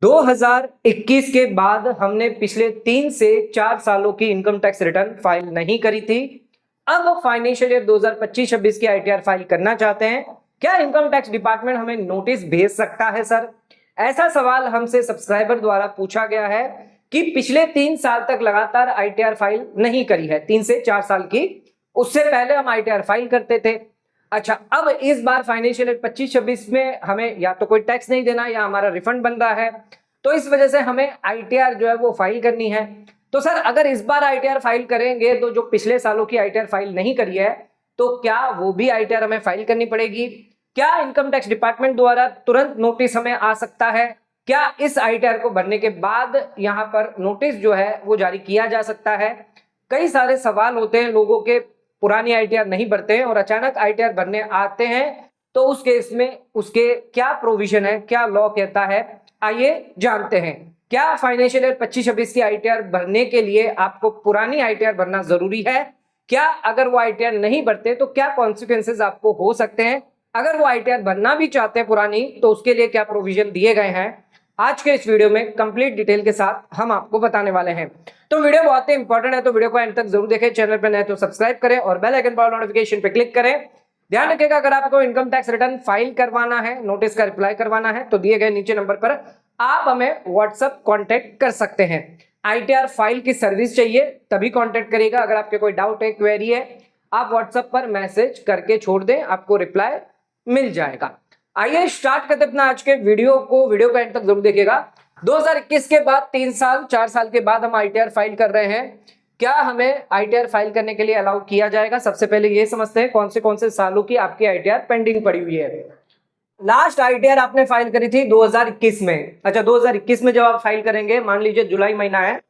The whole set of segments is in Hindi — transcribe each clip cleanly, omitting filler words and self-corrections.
2021 के बाद हमने पिछले 3 से 4 सालों की इनकम टैक्स रिटर्न फाइल नहीं करी थी। अब फाइनेंशियल ईयर 2025-26 की आईटीआर फाइल करना चाहते हैं। क्या इनकम टैक्स डिपार्टमेंट हमें नोटिस भेज सकता है सर? ऐसा सवाल हमसे सब्सक्राइबर द्वारा पूछा गया है कि पिछले 3 साल तक लगातार आईटीआर फाइल नहीं करी है, 3 से 4 साल की। उससे पहले हम आईटीआर फाइल करते थे। अच्छा, अब इस बार फाइनेंशियल ईयर 25-26 में हमें या तो कोई टैक्स नहीं देना या हमारा रिफंड बन रहा है, तो इस वजह से हमें आईटीआर जो है वो फाइल करनी है। तो सर, अगर इस बार आईटीआर फाइल करेंगे तो जो पिछले सालों की आईटीआर फाइल नहीं करी है, तो क्या वो भी आईटीआर हमें फाइल करनी पड़ेगी? क्या इनकम टैक्स डिपार्टमेंट द्वारा तुरंत नोटिस हमें आ सकता है? क्या इस आईटीआर को भरने के बाद यहाँ पर नोटिस जो है वो जारी किया जा सकता है? कई सारे सवाल होते हैं लोगों के, पुरानी आईटीआर नहीं भरते हैं और अचानक आईटीआर भरने आते हैं, तो उस केस में उसके क्या प्रोविजन है, क्या लॉ कहता है, आइए जानते हैं। क्या फाइनेंशियल ईयर 25-26 की आईटीआर भरने के लिए आपको पुरानी आईटीआर भरना जरूरी है? क्या अगर वो आईटीआर नहीं भरते तो क्या कॉन्सिक्वेंसेज आपको हो सकते हैं? अगर वो आईटीआर भरना भी चाहते हैं पुरानी, तो उसके लिए क्या प्रोविजन दिए गए हैं? आज के इस वीडियो में कंप्लीट डिटेल के साथ हम आपको बताने वाले हैं। तो वीडियो बहुत ही इंपॉर्टेंट है, तो वीडियो को एंड तक जरूर देखें। चैनल पर नए तो सब्सक्राइब करें और बेल आइकन पर नोटिफिकेशन पे क्लिक करें। ध्यान रखिएगा, अगर आपको इनकम टैक्स रिटर्न फाइल करवाना है, नोटिस का रिप्लाई करवाना है, तो दिए गए नीचे नंबर पर आप हमें व्हाट्सएप कांटेक्ट कर सकते हैं। आईटीआर फाइल की सर्विस चाहिए तभी कांटेक्ट करिएगा। अगर आपके कोई डाउट है, क्वेरी है, आप व्हाट्सएप पर मैसेज करके छोड़ दें, आपको रिप्लाई मिल जाएगा। आइए स्टार्ट करते अपना आज के वीडियो को एंड तक जरूर देखिएगा। 2021 के बाद 3 साल 4 साल के बाद हम आईटीआर फाइल कर रहे हैं। क्या हमें आईटीआर फाइल करने के लिए अलाउ किया जाएगा? सबसे पहले ये समझते हैं कौन से सालों की आपकी आईटीआर पेंडिंग पड़ी हुई है। लास्ट आईटीआर आपने फाइल करी थी 2021 में। अच्छा, 2021 में जब आप फाइल करेंगे, मान लीजिए जुलाई महीना है,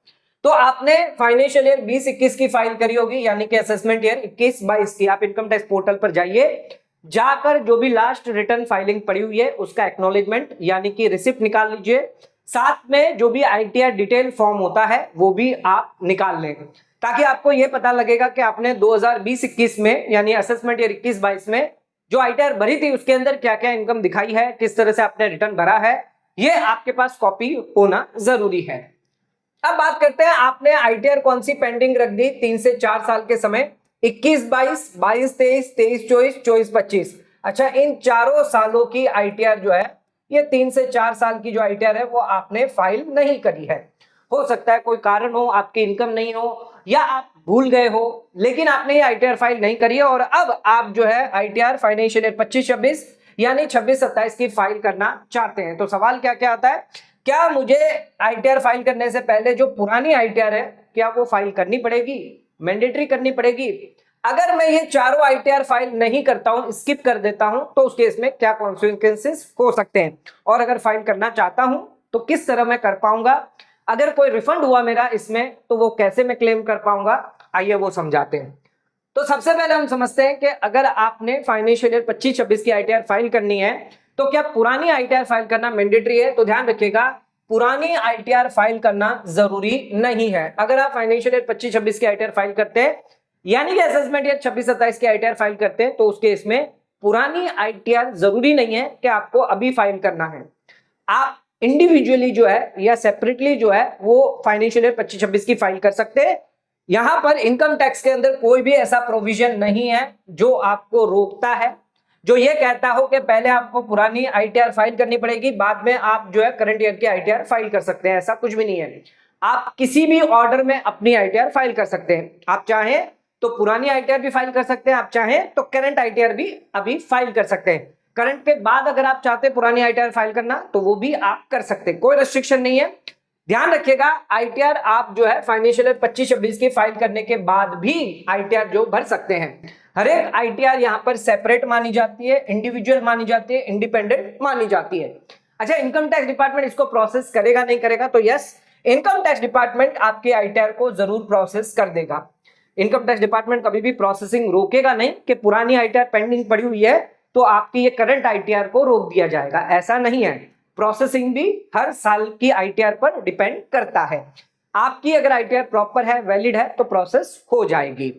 तो आपने फाइनेंशियल ईयर 20-21 की फाइल करी होगी, यानी कि असेसमेंट ईयर 21-22 की। आप इनकम टैक्स पोर्टल पर जाइए, जाकर जो भी लास्ट रिटर्न फाइलिंग पड़ी हुई है उसका एक्नॉलेजमेंट यानी कि रिसिप्ट निकाल लीजिए। साथ में जो भी आईटीआर डिटेल फॉर्म होता है वो भी आप निकाल लें, ताकि आपको यह पता लगेगा कि आपने 2020-21 में यानी असेसमेंट ईयर 21-22 में जो आईटीआर भरी थी उसके अंदर क्या क्या इनकम दिखाई है, किस तरह से आपने रिटर्न भरा है, ये आपके पास कॉपी होना जरूरी है। अब बात करते हैं, आपने आईटीआर कौन सी पेंडिंग रख दी 3 से 4 साल के समय? 21-22, 22-23, 23-24, 24-25। अच्छा, इन चारों सालों की आईटीआर जो है, ये 3 से 4 साल की जो आईटीआर है वो आपने फाइल नहीं करी है। हो सकता है कोई कारण हो, आपकी इनकम नहीं हो, या आप भूल गए हो, लेकिन आपने ये आईटीआर फाइल नहीं करी है और अब आप जो है आईटीआर फाइनेंशियल ईयर 25-26 यानी 26-27 की फाइल करना चाहते हैं। तो सवाल क्या क्या आता है? क्या मुझे आईटीआर फाइल करने से पहले जो पुरानी आईटीआर है, क्या वो फाइल करनी पड़ेगी, मैंडेटरी करनी पड़ेगी? अगर मैं ये चारों आईटीआर फाइल नहीं करता हूं, स्किप कर देता हूं, तो उस केस में क्या कॉन्सिक्वेंसेस हो सकते हैं? और अगर फाइल करना चाहता हूं तो किस तरह मैं कर पाऊंगा? अगर कोई रिफंड हुआ मेरा इसमें, तो वो कैसे मैं क्लेम कर पाऊंगा? आइए वो समझाते हैं। तो सबसे पहले हम समझते हैं कि अगर आपने फाइनेंशियल ईयर 25-26 की आईटीआर फाइल करनी है, तो क्या पुरानी आईटीआर फाइल करना मैंडेटरी है? तो ध्यान रखिएगा, पुरानी आईटीआर फाइल करना जरूरी नहीं है। अगर आप फाइनेंशियल ईयर 25-26 की आईटीआर फाइल करते हैं, यानी कि असेसमेंट ईयर 26-27 की आईटीआर फाइल करते हैं, तो उस केस में पुरानी आईटीआर जरूरी नहीं है कि आपको अभी फाइल करना है। आप इंडिविजुअली जो है या सेपरेटली जो है वो फाइनेंशियल ईयर 25-26 की फाइल कर सकते हैं। यहां पर इनकम टैक्स के अंदर कोई भी ऐसा प्रोविजन नहीं है जो आपको रोकता है, जो ये कहता हो कि पहले आपको पुरानी आईटीआर फाइल करनी पड़ेगी, बाद में आप जो है करंट ईयर की आईटीआर फाइल कर सकते हैं। ऐसा कुछ भी नहीं है। आप किसी भी ऑर्डर में अपनी आईटीआर फाइल कर सकते हैं। आप चाहें तो पुरानी आईटीआर भी फाइल कर सकते हैं, आप चाहें तो करंट आईटीआर भी अभी फाइल कर सकते हैं। करंट के बाद अगर आप चाहते हैं पुरानी आईटीआर फाइल करना, तो वो भी आप कर सकते हैं, कोई रेस्ट्रिक्शन नहीं है। ध्यान रखिएगा, आईटीआर आप जो है फाइनेंशियल ईयर 25-26 की फाइल करने के बाद भी आईटीआर जो भर सकते हैं। हर एक आईटीआर यहाँ पर सेपरेट मानी जाती है, इंडिविजुअल मानी जाती है, इंडिपेंडेंट मानी जाती है। अच्छा, इनकम टैक्स डिपार्टमेंट इसको प्रोसेस करेगा नहीं करेगा? तो यस, इनकम टैक्स डिपार्टमेंट आपके आईटीआर को जरूर प्रोसेस कर देगा। इनकम टैक्स डिपार्टमेंट कभी भी प्रोसेसिंग रोकेगा नहीं कि पुरानी आईटीआर पेंडिंग पड़ी हुई है तो आपकी ये करंट आईटीआर को रोक दिया जाएगा, ऐसा नहीं है। प्रोसेसिंग भी हर साल की आईटीआर पर डिपेंड करता है। आपकी अगर आईटीआर प्रॉपर है, वैलिड है, तो प्रोसेस हो जाएगी।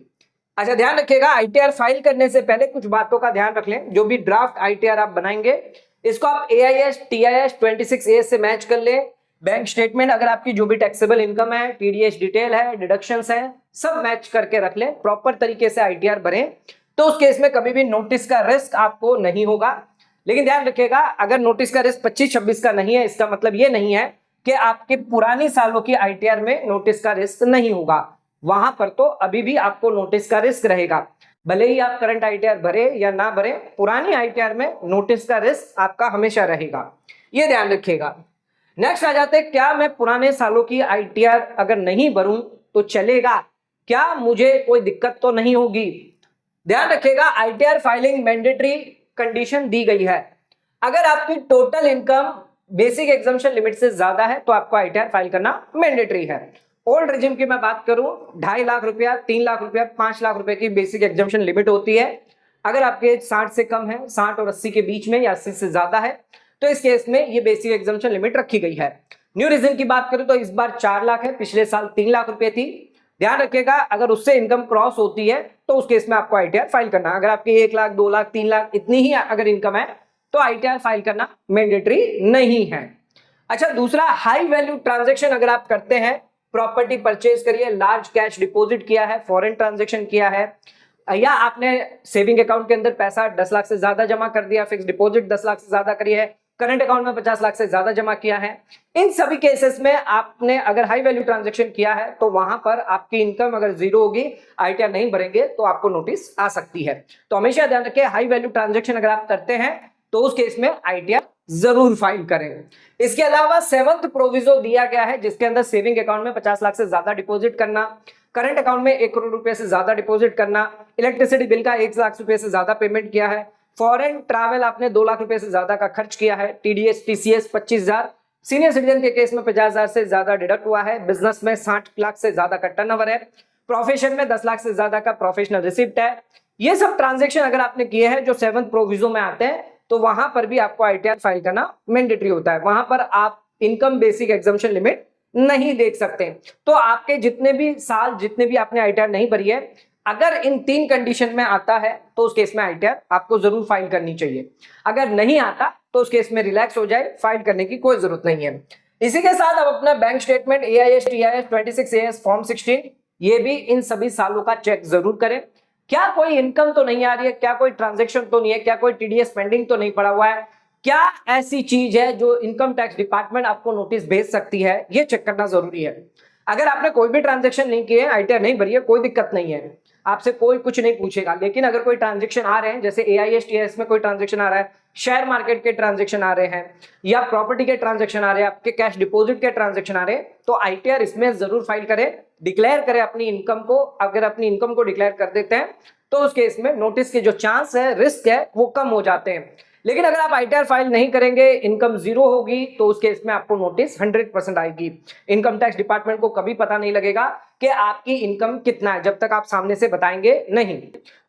अच्छा, ध्यान रखिएगा, आईटीआर फाइल करने से पहले कुछ बातों का ध्यान रख लें। जो भी ड्राफ्ट आईटीआर आप बनाएंगे, इसको आप AIS TIS 26A से मैच कर लें, बैंक स्टेटमेंट अगर आपकी जो भी टैक्सेबल इनकम है, टीडीएस डिटेल है, डिडक्शंस है, सब मैच करके रख लें, प्रॉपर तरीके से आईटीआर भरें, तो उस केस में कभी भी नोटिस का रिस्क आपको नहीं होगा। लेकिन ध्यान रखिएगा, अगर नोटिस का रिस्क 25-26 का नहीं है, इसका मतलब ये नहीं है कि आपके पुरानी सालों की आईटीआर में नोटिस का रिस्क नहीं होगा। वहां पर तो अभी भी आपको नोटिस का रिस्क रहेगा, भले ही आप करंट आईटीआर भरे या ना भरे, पुरानी आईटीआर में नोटिस का रिस्क आपका हमेशा रहेगा, ये ध्यान रखिएगा। नेक्स्ट आ जाते हैं, क्या मैं पुराने सालों की आईटीआर अगर नहीं भरूं तो चलेगा, क्या मुझे कोई दिक्कत तो नहीं होगी? ध्यान रखिएगा, आईटीआर फाइलिंग मैंडेटरी कंडीशन दी गई है। अगर आपकी total income basic exemption limit से ज्यादा है तो आपको आईटीआर फाइल करना मैंडेटरी है। ओल्ड रिजिम की मैं बात करूं, 2.5 लाख रुपया, 3 लाख रुपया, 5 लाख रुपए की बेसिक एग्जम्पशन लिमिट होती है। अगर आपकी एज 60 से कम है, 60 और 80 के बीच में या 80 से ज्यादा है, तो इस केस में ये बेसिक एग्जम्पशन लिमिट रखी गई है। न्यू रिजिम की बात करूं तो इस बार 4 लाख है, पिछले साल 3 लाख रुपए थी। ध्यान रखिएगा, अगर उससे इनकम क्रॉस होती है तो उस केस में आपको आईटीआर फाइल करना। अगर आपकी 1 लाख, 2 लाख, 3 लाख इतनी ही अगर इनकम है तो आईटीआर फाइल करना मैंडेटरी नहीं है। अच्छा, दूसरा, हाई वैल्यू ट्रांजैक्शन अगर आप करते हैं, प्रॉपर्टी परचेज करिए, लार्ज कैश डिपॉजिट किया है, फॉरेन ट्रांजैक्शन किया है, या आपने सेविंग अकाउंट के अंदर पैसा 10 लाख से ज्यादा जमा कर दिया, फिक्स डिपॉजिट 10 लाख से ज्यादा करी है, करंट अकाउंट में 50 लाख से ज्यादा जमा किया है, इन सभी केसेस में आपने अगर हाई वैल्यू ट्रांजैक्शन किया है तो वहां पर आपकी इनकम अगर जीरो होगी, आईटीआर नहीं भरेंगे तो आपको नोटिस आ सकती है। तो हमेशा ध्यान रखें, हाई वैल्यू ट्रांजैक्शन अगर आप करते हैं तो उस केस में आईटीआर जरूर फाइल करें। इसके अलावा 7th प्रोविजो दिया गया है, जिसके अंदर सेविंग अकाउंट में 50 लाख से ज्यादा डिपॉजिट करना, करंट अकाउंट में 1 करोड़ रुपए से ज्यादा डिपॉजिट करना, इलेक्ट्रिसिटी बिल का 1 लाख रुपए से ज्यादा पेमेंट किया है, फॉरेन ट्रैवल आपने 2 लाख रुपए से ज्यादा का खर्च किया है, टीडीएस टीसीएस 25,000, सीनियर सिटीजन के केस में 50,000 से ज्यादा डिडक्ट हुआ है, बिजनेस में 60 लाख से ज्यादा का टर्नओवर है, प्रोफेशन में 10 लाख से ज्यादा का प्रोफेशनल रिसिप्ट है। ये सब ट्रांजेक्शन अगर आपने किए हैं जो 7th प्रोविजो में आते हैं, तो वहां पर भी आपको आईटीआर फाइल करना मैंडेटरी होता है। वहां पर आप इनकम बेसिक एग्जम्पशन लिमिट नहीं देख सकते। तो आपके जितने भी साल, जितने भी आपने आईटीआर नहीं भरी है, अगर इन 3 कंडीशन में आता है तो उस केस में आईटीआर आपको जरूर फाइल करनी चाहिए। अगर नहीं आता तो उस केस में रिलैक्स हो जाए, फाइल करने की कोई जरूरत नहीं है। इसी के साथ अब अपना bank statement, AIS, TIS, 26AS, form 16, ये भी इन सभी सालों का चेक जरूर करें। क्या कोई इनकम तो नहीं आ रही है, क्या कोई ट्रांजैक्शन तो नहीं है, क्या कोई टीडीएस पेंडिंग तो नहीं पड़ा हुआ है, क्या ऐसी चीज है जो इनकम टैक्स डिपार्टमेंट आपको नोटिस भेज सकती है, ये चेक करना जरूरी है। अगर आपने कोई भी ट्रांजैक्शन नहीं किए, आईटीआर नहीं भरी है, कोई दिक्कत नहीं है, आपसे कोई कुछ नहीं पूछेगा। लेकिन अगर कोई ट्रांजैक्शन आ रहे हैं, जैसे AIS, TIS में कोई ट्रांजैक्शन आ रहा है, शेयर मार्केट के ट्रांजैक्शन आ रहे हैं, या प्रॉपर्टी के ट्रांजैक्शन आ रहे हैं, आपके कैश डिपॉजिट के ट्रांजैक्शन आ रहे हैं, तो आईटीआर इसमें जरूर फाइल करें, डिक्लेयर करें अपनी इनकम को। अगर अपनी इनकम को डिक्लेयर कर देते हैं तो उस केस में नोटिस के जो चांस है, रिस्क है, वो कम हो जाते हैं। लेकिन अगर आप आईटीआर फाइल नहीं करेंगे, इनकम जीरो होगी, तो उस केस में आपको नोटिस 100% आएगी। इनकम टैक्स डिपार्टमेंट को कभी पता नहीं लगेगा कि आपकी इनकम कितना है, जब तक आप सामने से बताएंगे नहीं।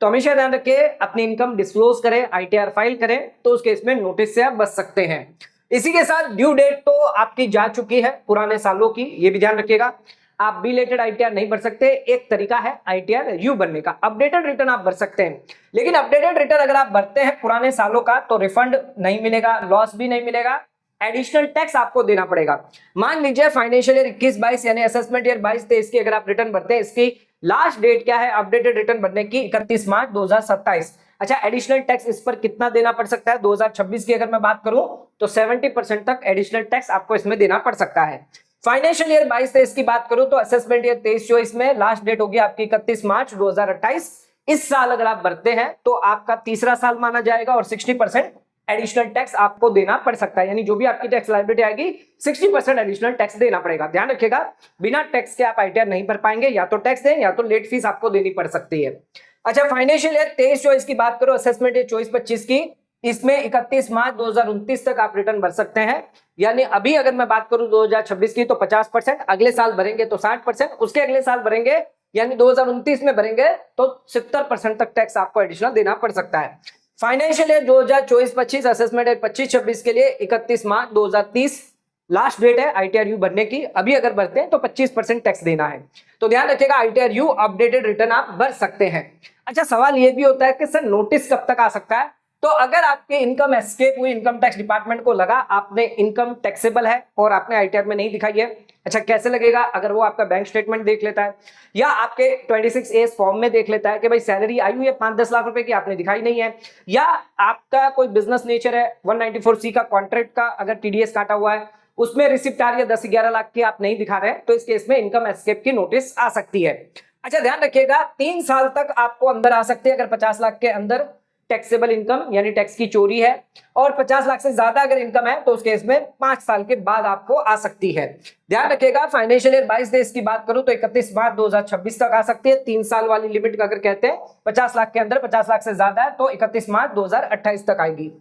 तो हमेशा ध्यान रखें, अपनी इनकम डिस्क्लोज करें, आईटीआर फाइल करें, तो उस केस में नोटिस से आप बच सकते हैं। इसी के साथ ड्यू डेट तो आपकी जा चुकी है पुराने सालों की, ये भी ध्यान रखिएगा। आप बिलेटेड आईटीआर नहीं भर सकते। एक तरीका है आईटीआर यू बनने का, अपडेटेड रिटर्न आप भर सकते हैं। लेकिन अपडेटेड रिटर्न अगर आप भरते हैं पुराने सालों का तो रिफंड नहीं मिलेगा, लॉस भी नहीं मिलेगा, एडिशनल टैक्स आपको देना पड़ेगा। मान लीजिए फाइनेंशियल ईयर 21-22 यानी असेसमेंट ईयर 22-23 की अगर आप रिटर्न भरते हैं, इसकी लास्ट डेट क्या है अपडेटेड रिटर्न भरने की? 31 मार्च 2027। अच्छा, एडिशनल टैक्स इस पर कितना देना पड़ सकता है? 2026 की अगर मैं बात करूं तो 70% तक एडिशनल टैक्स आपको इसमें देना पड़ सकता है। फाइनेंशियल ईयर 22-23 की बात करूं तो असेसमेंट ईयर 23-24 में लास्ट डेट होगी आपकी 31 मार्च 2028। इस साल अगर आप भरते हैं तो आपका तीसरा साल माना जाएगा और 60% एडिशनल टैक्स आपको देना पड़ सकता है। यानी जो भी आपकी टैक्स लायबिलिटी आएगी 60% एडिशनल टैक्स देना पड़ेगा। ध्यान रखिएगा, बिना टैक्स के आप आईटीआर नहीं भर पाएंगे, या तो टैक्स दें या तो लेट फीस आपको देनी पड़ सकती है। अच्छा, फाइनेंशियल ईयर 23-24 की बात करो, असेसमेंट ईयर 24-25 की, इसमें 31 मार्च 2029 तक आप रिटर्न भर सकते हैं। यानी अभी अगर मैं बात करूं 2026 की तो 50%, अगले साल भरेंगे तो 60%, उसके अगले साल भरेंगे यानी 2029 में भरेंगे तो 70% तक टैक्स आपको एडिशनल देना पड़ सकता है। फाइनेंशियल ईयर 2024-25 असेसमेंट ईयर 25-26 के लिए 31 मार्च 2030 लास्ट डेट है आईटीआर यू भरने की। अभी अगर भरते हैं तो 25% टैक्स देना है। तो ध्यान रखिएगा, आईटीआर यू अपडेटेड रिटर्न आप भर सकते हैं। अच्छा, सवाल यह भी होता है कि सर नोटिस कब तक आ सकता है? तो अगर आपके इनकम एस्केप हुई, इनकम टैक्स डिपार्टमेंट को लगा आपने इनकम टैक्सेबल है और आपने आईटीआर में नहीं दिखाई है, अच्छा कैसे लगेगा? अगर वो आपका बैंक स्टेटमेंट देख लेता है या आपके 26A फॉर्म में देख लेता है कि भाई सैलरी आई हुई है 5-10 लाख रुपए की, आपने दिखाई नहीं है, या आपका कोई बिजनेस नेचर है 194C का कॉन्ट्रैक्ट का अगर टीडीएस काटा हुआ है उसमें रिसिप्ट आ रही है 10-11 लाख की, आप नहीं दिखा रहे, तो इस केस में इनकम एस्केप की नोटिस आ सकती है। अच्छा ध्यान रखिएगा 3 साल तक आपको अंदर आ सकती है अगर 50 लाख के अंदर टैक्सेबल इनकम यानी टैक्स की चोरी है, और 50 लाख से ज्यादा अगर इनकम है तो उस केस में 5 साल के बाद आपको आ सकती है। ध्यान रखिएगा फाइनेंशियल ईयर 22-23 की बात करूं तो 31 मार्च 2026 तक आ सकती है। 3 साल वाली लिमिट अगर कहते हैं 50 लाख के अंदर 50 लाख से ज्यादा है तो 31 मार्च 2028 तक आएगी।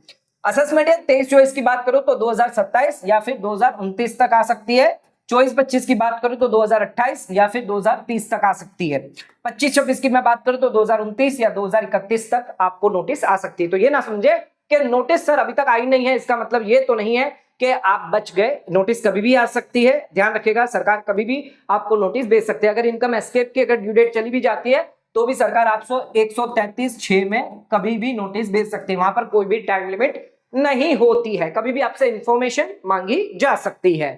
असेसमेंट ईयर 23-24 की बात करूं तो 2027 या फिर 2029 तक आ सकती है। 24-25 की बात करूं तो 2028 या फिर 2030 तक आ सकती है। 25-26 की मैं बात करूं तो 2029 या 2031 तक आपको नोटिस आ सकती है। तो ये ना समझे कि नोटिस सर अभी तक आई नहीं है, इसका मतलब ये तो नहीं है कि आप बच गए, नोटिस कभी भी आ सकती है। ध्यान रखिएगा सरकार कभी भी आपको नोटिस भेज सकती है। अगर इनकम एस्केप की अगर ड्यू डेट चली भी जाती है तो भी सरकार आपको 133(6) में कभी भी नोटिस भेज सकती है, वहां पर कोई भी टाइम लिमिट नहीं होती है, कभी भी आपसे इंफॉर्मेशन मांगी जा सकती है।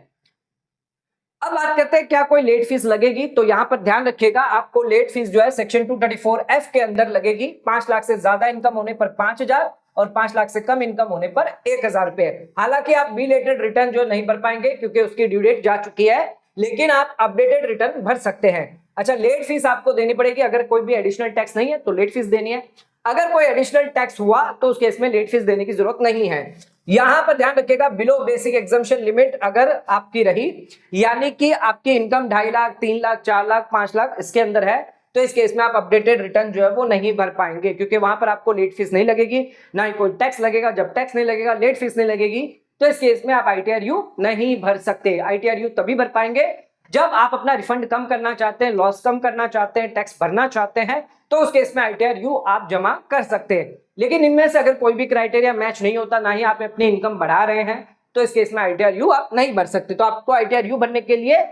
अब बात करते हैं क्या कोई लेट फीस लगेगी, तो यहां पर ध्यान रखिएगा आपको लेट फीस जो है सेक्शन 234F के अंदर लगेगी। 5 लाख से ज्यादा इनकम होने पर 5,000 और 5 लाख से कम इनकम होने पर 1,000 रुपए। हालांकि आप बिलेटेड रिटर्न जो नहीं भर पाएंगे क्योंकि उसकी ड्यू डेट जा चुकी है, लेकिन आप अपडेटेड रिटर्न भर सकते हैं। अच्छा लेट फीस आपको देनी पड़ेगी, अगर कोई भी एडिशनल टैक्स नहीं है तो लेट फीस देनी है, अगर कोई एडिशनल टैक्स हुआ तो उस केस में लेट फीस देने की जरूरत नहीं है। यहां पर ध्यान रखिएगा बिलो बेसिक एग्जम्पशन लिमिट अगर आपकी रही, यानी कि आपकी इनकम 2.5 लाख 3 लाख 4 लाख 5 लाख इसके अंदर है, तो इस केस में आप अपडेटेड रिटर्न जो है वो नहीं भर पाएंगे, क्योंकि वहां पर आपको लेट फीस नहीं लगेगी, ना ही कोई टैक्स लगेगा। जब टैक्स नहीं लगेगा, लेट फीस नहीं लगेगी, तो इस केस में आप ITRU नहीं भर सकते। ITRU तभी भर पाएंगे जब आप अपना रिफंड कम करना चाहते हैं, लॉस कम करना चाहते हैं, टैक्स भरना चाहते हैं, तो उस केस में ITRU आप जमा कर सकते हैं। लेकिन इनमें से अगर कोई भी क्राइटेरिया मैच नहीं होता, ना ही आप अपनी इनकम बढ़ा रहे हैं, तो इस केस में ITRU आप नहीं भर सकते। तो आपको ITRU भरने के लिए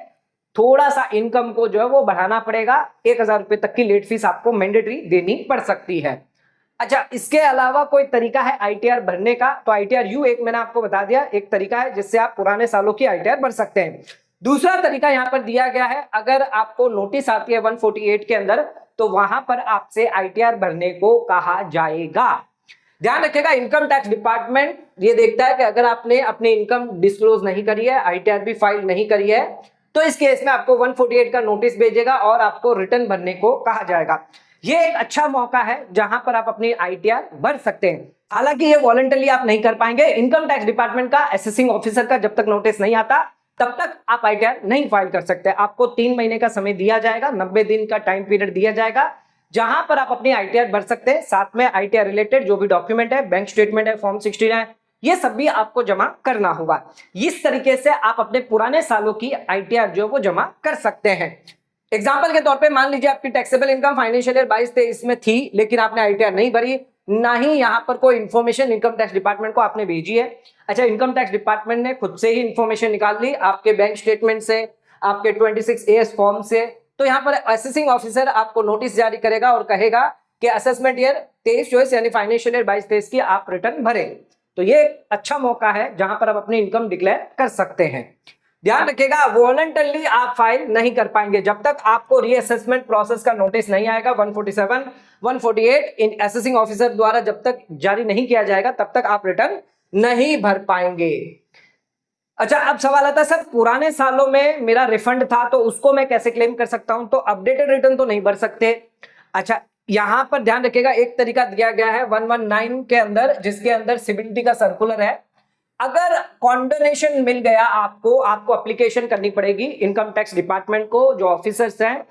थोड़ा सा इनकम को जो है वो बढ़ाना पड़ेगा। 1,000 रुपए तक की लेट फीस आपको मैंडेटरी देनी पड़ सकती है। अच्छा इसके अलावा कोई तरीका है ITR भरने का, तो ITRU एक मैंने आपको बता दिया, एक तरीका है जिससे आप पुराने सालों की ITR भर सकते हैं। दूसरा तरीका यहां पर दिया गया है, अगर आपको नोटिस आती है 148 के अंदर तो वहां पर आपसे ITR भरने को कहा जाएगा। ध्यान रखिएगा इनकम टैक्स डिपार्टमेंट ये देखता है कि अगर आपने अपनी इनकम डिस्क्लोज नहीं करी है, ITR भी फाइल नहीं करी है, तो इस केस में आपको 148 का नोटिस भेजेगा और आपको रिटर्न भरने को कहा जाएगा। ये एक अच्छा मौका है जहां पर आप अपनी ITR भर सकते हैं। हालांकि ये वॉलंटरली आप नहीं कर पाएंगे, इनकम टैक्स डिपार्टमेंट का असेसिंग ऑफिसर का जब तक नोटिस नहीं आता तब तक आप ITR नहीं फाइल कर सकते। आपको 3 महीने का समय दिया जाएगा, 90 दिन का टाइम पीरियड दिया जाएगा, जहां पर आप अपनी ITR भर सकते हैं। साथ में ITR रिलेटेड जो भी डॉक्यूमेंट है, बैंक स्टेटमेंट है, फॉर्म 16 है, ये सब भी आपको जमा करना होगा। इस तरीके से आप अपने पुराने सालों की ITR जो वो जमा कर सकते हैं। एग्जाम्पल के तौर पे मान लीजिए आपकी टैक्सेबल इनकम फाइनेंशियल ईयर 22-23 में थी, लेकिन आपने ITR नहीं भरी, ना ही यहां पर कोई इंफॉर्मेशन इनकम टैक्स डिपार्टमेंट को आपने भेजी है। अच्छा इनकम टैक्स डिपार्टमेंट ने खुद से ही इंफॉर्मेशन निकाल ली आपके बैंक स्टेटमेंट से, आपके 26A फॉर्म से, तो यहां पर असेसिंग ऑफिसर आपको नोटिस जारी करेगा और कहेगा कि असेसमेंट ईयर 23-24 यानी फाइनेंशियल ईयर 22-23 की आप रिटर्न भरें। तो ये अच्छा मौका है जहां पर आप अपनी इनकम डिक्लेयर कर सकते हैं। ध्यान रखिएगा वॉलंटरली आप फाइल नहीं कर पाएंगे जब तक आपको रीअसेसमेंट प्रोसेस का नोटिस नहीं आएगा। 147, 148 इन असेसिंग ऑफिसर द्वारा जब तक जारी नहीं किया जाएगा तब तक आप रिटर्न नहीं भर पाएंगे। अच्छा अब सवाल आता है सर पुराने सालों में मेरा रिफंड था तो उसको मैं कैसे क्लेम कर सकता हूं, तो अपडेटेड रिटर्न तो नहीं भर सकते। अच्छा यहां पर ध्यान रखिएगा एक तरीका दिया गया है 119 के अंदर, जिसके अंदर CBDT का सर्कुलर है। अगर कॉन्डोनेशन मिल गया आपको एप्लीकेशन करनी पड़ेगी इनकम टैक्स डिपार्टमेंट को, जो ऑफिसर्स हैं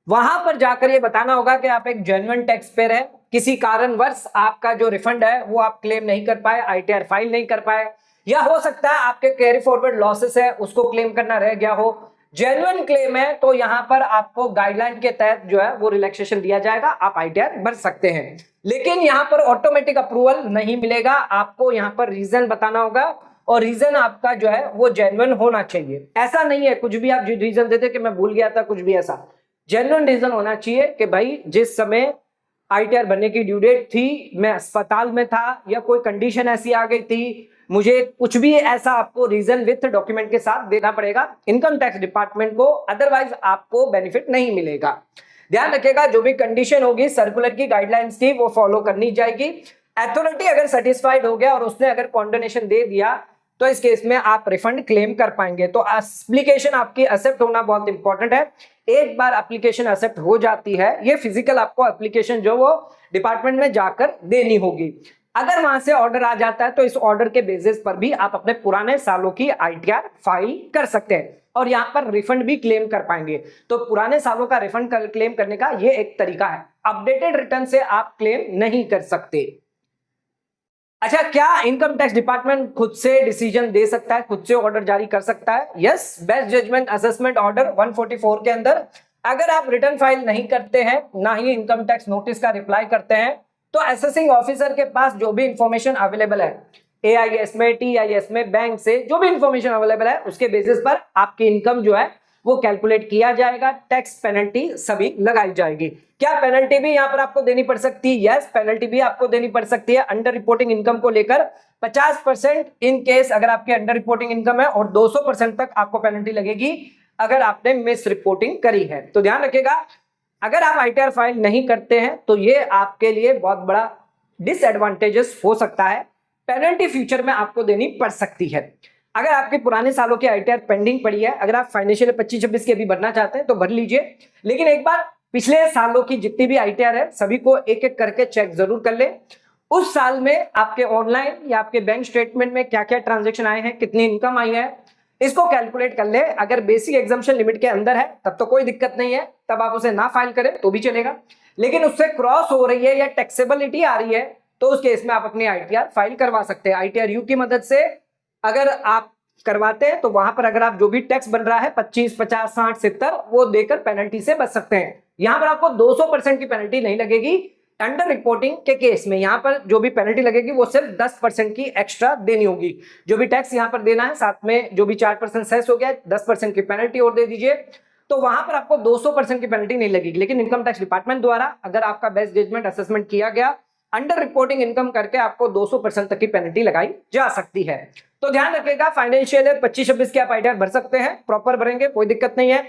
वहां पर जाकर ये बताना होगा कि आप एक जेन्युइन टैक्स पेयर है, किसी कारणवश आपका जो रिफंड है वो आप क्लेम नहीं कर पाए, ITR फाइल नहीं कर पाए, या हो सकता है आपके कैरी फॉरवर्ड लॉसेस है उसको क्लेम करना रह गया हो। जेन्युइन क्लेम है तो यहां पर आपको गाइडलाइन के तहत जो है वो रिलैक्सेशन दिया जाएगा, आप ITR भर सकते हैं। लेकिन यहां पर ऑटोमेटिक अप्रूवल नहीं मिलेगा, आपको यहां पर रीजन बताना होगा और रीजन आपका जो है वो जेन्युइन होना चाहिए। ऐसा नहीं है कुछ भी आप रीजन देते कि मैं भूल गया था, कुछ भी ऐसा जेन्युइन रीजन होना चाहिए कि भाई जिस समय आईटीआर बनने की ड्यू डेट थी, मैं अस्पताल में था या कोई कंडीशन ऐसी आ गई थी, मुझे कुछ भी ऐसा आपको रीजन विथ डॉक्यूमेंट के साथ देना पड़ेगा इनकम टैक्स डिपार्टमेंट को, अदरवाइज आपको बेनिफिट नहीं मिलेगा। ध्यान रखिएगा, जो भी कंडीशन होगी सर्कुलर की गाइडलाइंस की वो फॉलो करनी जाएगी। अथॉरिटी अगर सेटिस्फाइड हो गया और उसने अगर कॉन्डोनेशन दे दिया तो इस केस में आप रिफंड क्लेम कर पाएंगे। तो एप्लीकेशन आपकी एक्सेप्ट होना बहुत इंपॉर्टेंट है। एक बार एप्लीकेशन एक्सेप्ट हो जाती है, ये फिजिकल आपको एप्लीकेशन जो वो डिपार्टमेंट में जाकर देनी होगी। अगर वहां से ऑर्डर आ जाता है तो इस ऑर्डर के बेसिस पर भी आप अपने पुराने सालों की आईटीआर फाइल कर सकते हैं और यहां पर रिफंड भी क्लेम कर पाएंगे। तो पुराने सालों का रिफंड क्लेम करने का ये एक तरीका है। अपडेटेड रिटर्न से आप क्लेम नहीं कर सकते। अच्छा, क्या इनकम टैक्स डिपार्टमेंट खुद से डिसीजन दे सकता है, खुद से ऑर्डर जारी कर सकता है? Yes, best judgment assessment order 144 के अंदर अगर आप रिटर्न फाइल नहीं करते हैं, ना ही इनकम टैक्स नोटिस का रिप्लाई करते हैं, तो असेसिंग ऑफिसर के पास जो भी इंफॉर्मेशन अवेलेबल है, एआईएस में, टीआईएस में, बैंक से जो भी इंफॉर्मेशन अवेलेबल है उसके बेसिस पर आपकी इनकम जो है वो कैलकुलेट किया जाएगा, टैक्स पेनल्टी सभी लगाई जाएगी। क्या पेनल्टी भी यहाँ पर आपको देनी पड़ सकती है? यस, पेनल्टी भी आपको देनी पड़ सकती है अंडर रिपोर्टिंग इनकम को लेकर 50% इन केस अगर आपकी अंडर रिपोर्टिंग इनकम है, और 200% तक आपको पेनल्टी लगेगी अगर आपने मिस रिपोर्टिंग करी है। तो ध्यान रखिएगा, अगर आप आईटीआर फाइल नहीं करते हैं तो ये आपके लिए बहुत बड़ा डिसएडवांटेजेस हो सकता है, पेनल्टी फ्यूचर में आपको देनी पड़ सकती है। अगर आपके पुराने सालों की आईटीआर पेंडिंग पड़ी है, अगर आप फाइनेंशियल 25-26 की अभी भरना चाहते हैं तो भर लीजिए, लेकिन एक बार पिछले सालों की जितनी भी आईटीआर है सभी को एक एक करके चेक जरूर कर ले। उस साल में आपके ऑनलाइन या आपके बैंक स्टेटमेंट में क्या क्या ट्रांजेक्शन आए हैं, कितनी इनकम आई है, इसको कैलकुलेट कर ले। अगर बेसिक एग्जम्पशन लिमिट के अंदर है तब तो कोई दिक्कत नहीं है, तब आप उसे ना फाइल करें तो भी चलेगा, लेकिन उससे क्रॉस हो रही है या टैक्सेबिलिटी आ रही है तो उस केस में आप अपनी आईटीआर फाइल करवा सकते हैं। आईटीआर यू की मदद से अगर आप करवाते हैं तो वहां पर अगर आप जो भी टैक्स बन रहा है 25, 50, 60, 70 वो देकर पेनल्टी से बच सकते हैं। यहां पर आपको 200% की पेनल्टी नहीं लगेगी अंडर रिपोर्टिंग के केस में। यहां पर जो भी पेनल्टी लगेगी वो सिर्फ 10% की एक्स्ट्रा देनी होगी। जो भी टैक्स यहां पर देना है साथ में जो भी 4% सेस हो गया, 10% की पेनल्टी और दे दीजिए, तो वहां पर आपको 200% की पेनल्टी नहीं लगेगी। लेकिन इनकम टैक्स डिपार्टमेंट द्वारा अगर आपका बेस्ट जजमेंट असेसमेंट किया गया, अंडर रिपोर्टिंग इनकम करके आपको 200% तक की पेनल्टी लगाई जा सकती है। तो ध्यान रखिएगा, फाइनेंशियल ईयर 25-26 की आप आईटीआर भर सकते हैं, प्रॉपर भरेंगे कोई दिक्कत नहीं है।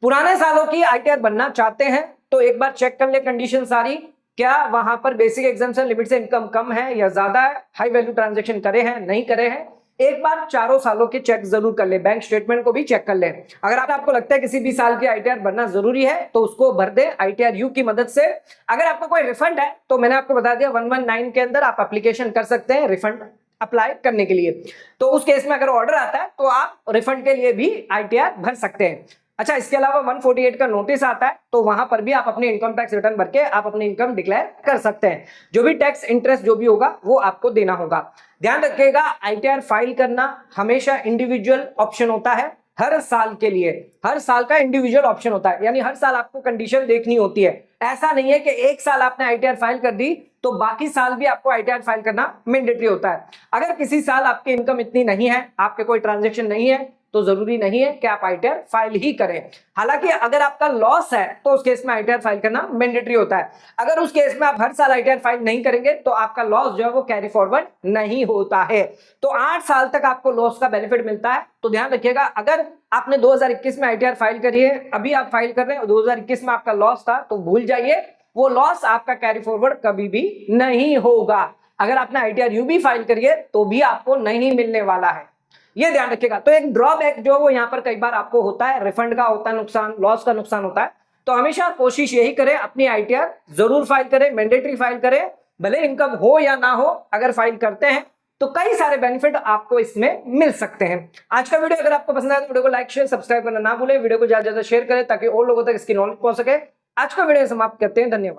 पुराने सालों की आईटीआर बनना चाहते हैं तो एक बार चेक कर ले कंडीशन सारी, क्या वहां पर बेसिक एग्जाम्पशन लिमिट से इनकम कम है या ज्यादा है, हाई वैल्यू ट्रांजेक्शन करे हैं नहीं करे हैं, एक बार चारों सालों के चेक जरूर कर ले, बैंक स्टेटमेंट को भी चेक कर ले। अगर आपको लगता है किसी भी साल की आईटीआर भरना जरूरी है तो उसको भर दे आईटीआर यू की मदद से। अगर आपको कोई रिफंड है तो मैंने आपको बता दिया 119 के अंदर आप एप्लीकेशन कर सकते हैं रिफंड अप्लाई करने के लिए। तो उस केस में अगर ऑर्डर आता है तो आप रिफंड के लिए भी आईटीआर भर सकते हैं। अच्छा, इसके अलावा 148 का नोटिस आता है तो वहां पर भी आप अपनी इनकम टैक्स रिटर्न भर के आप अपनी इनकम डिक्लेयर कर सकते हैं। जो भी टैक्स इंटरेस्ट जो भी होगा वो आपको देना होगा। ध्यान रखिएगा, आईटीआर फाइल करना हमेशा इंडिविजुअल ऑप्शन होता है, हर साल के लिए हर साल का इंडिविजुअल ऑप्शन होता है, यानी हर साल आपको कंडीशन देखनी होती है। ऐसा नहीं है कि एक साल आपने आईटीआर फाइल कर दी तो बाकी साल भी आपको आईटीआर फाइल करना मैंडेटरी होता है। अगर किसी साल आपकी इनकम इतनी नहीं है, आपके कोई ट्रांजेक्शन नहीं है, तो जरूरी नहीं है कि आप आईटीआर फाइल ही करें। हालांकि अगर आपका लॉस है तो उस केस में आईटीआर फाइल करना मैंडेटरी होता है। अगर उस केस में आप हर साल आईटीआर फाइल नहीं करेंगे तो आपका लॉस जो है वो कैरी फॉरवर्ड नहीं होता है। तो 8 साल तक आपको लॉस का बेनिफिट मिलता है। तो ध्यान रखिएगा, अगर आपने 2021 में आईटीआर फाइल करी है, अभी आप फाइल कर रहे हैं, 2021 में आपका लॉस था तो भूल जाइए, वो लॉस आपका कैरी फॉरवर्ड कभी भी नहीं होगा। अगर आपने आईटीआर यू भी फाइल करिए तो भी आपको नहीं मिलने वाला है, ये ध्यान रखिएगा। तो एक ड्रॉबैक जो वो यहाँ पर कई बार आपको होता है, रिफंड का होता है नुकसान, लॉस का नुकसान होता है। तो हमेशा कोशिश यही करें, अपनी आईटीआर जरूर फाइल करें, मैंडेटरी फाइल करें, भले इनकम हो या ना हो। अगर फाइल करते हैं तो कई सारे बेनिफिट आपको इसमें मिल सकते हैं। आज का वीडियो अगर आपको पसंद आया तो वीडियो को लाइक शेयर सब्सक्राइब करना ना भूलें, वीडियो को ज्यादा से ज्यादा शेयर करें ताकि और लोगों तक इसकी नॉलेज पहुंच सके। आज का वीडियो समाप्त करते हैं, धन्यवाद।